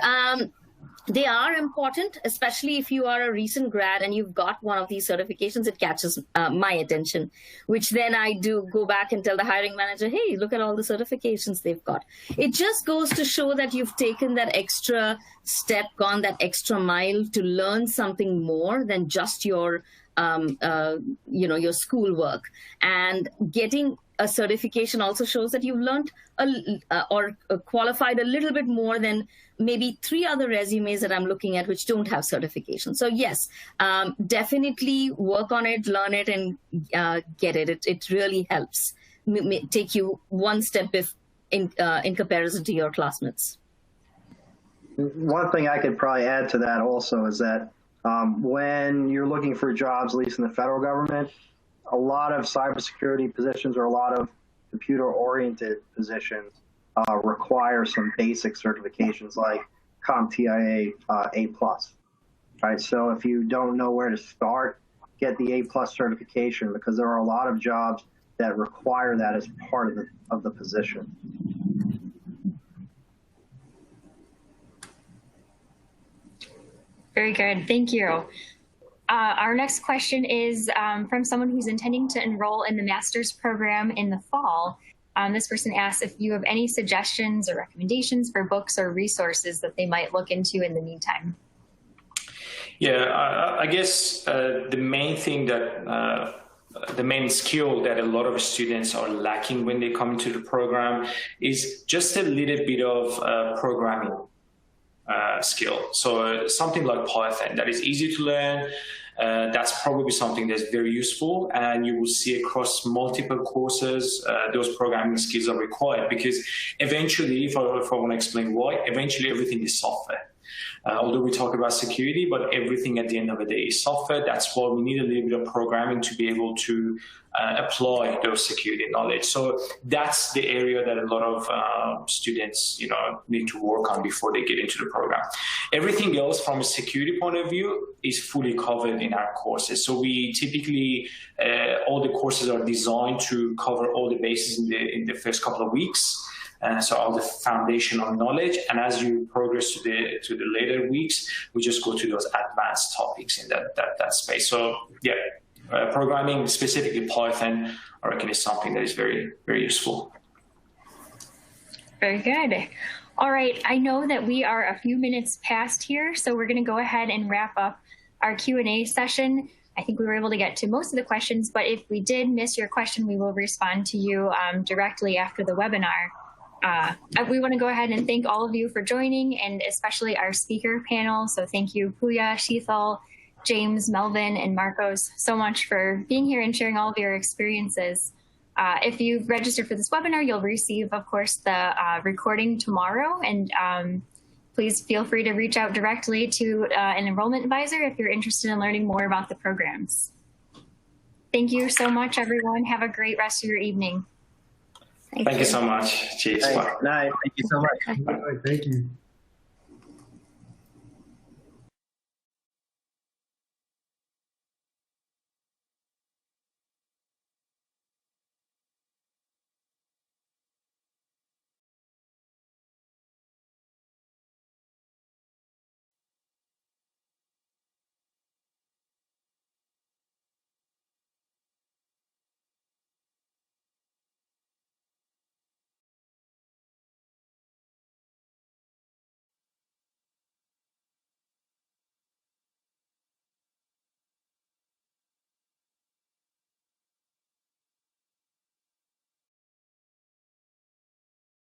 They are important, especially if you are a recent grad and you've got one of these certifications. It catches my attention, which then I do go back and tell the hiring manager, hey, look at all the certifications they've got. It just goes to show that you've taken that extra step, gone that extra mile to learn something more than just your your schoolwork. And getting a certification also shows that you've learned or qualified a little bit more than maybe 3 other resumes that I'm looking at which don't have certification. So yes, definitely work on it, learn it, and get it. It really helps take you one step in comparison to your classmates. One thing I could probably add to that also is that when you're looking for jobs, at least in the federal government, a lot of cybersecurity positions or a lot of computer-oriented positions require some basic certifications like CompTIA A+. Right? So if you don't know where to start, get the A+ certification, because there are a lot of jobs that require that as part of the position. Very good, thank you. Our next question is from someone who's intending to enroll in the master's program in the fall. This person asks if you have any suggestions or recommendations for books or resources that they might look into in the meantime. Yeah, I guess the main thing that the main skill that a lot of students are lacking when they come into the program is just a little bit of programming skill. So something like Python that is easy to learn. That's probably something that's very useful, and you will see across multiple courses those programming skills are required, because eventually, if I want to explain why, eventually everything is software. Although we talk about security, but everything at the end of the day is software. That's why we need a little bit of programming to be able to apply those security knowledge. So that's the area that a lot of students, need to work on before they get into the program. Everything else from a security point of view is fully covered in our courses. So we typically, all the courses are designed to cover all the bases in the first couple of weeks. So all the foundational knowledge, and as you progress to the later weeks, we just go to those advanced topics in that space. So yeah, programming, specifically Python, I reckon is something that is very, very useful. Very good. All right, I know that we are a few minutes past here, so we're going to go ahead and wrap up our Q&A session. I think we were able to get to most of the questions, but if we did miss your question, we will respond to you directly after the webinar. We want to go ahead and thank all of you for joining, and especially our speaker panel. So thank you, Pooya, Sheethal, James, Melvin, and Marcos, so much for being here and sharing all of your experiences. If you've registered for this webinar, you'll receive, of course, the recording tomorrow. And please feel free to reach out directly to an enrollment advisor if you're interested in learning more about the programs. Thank you so much, everyone. Have a great rest of your evening. Thank you so much. Cheers. Thanks. Bye. Night. Thank you so much. Thank you.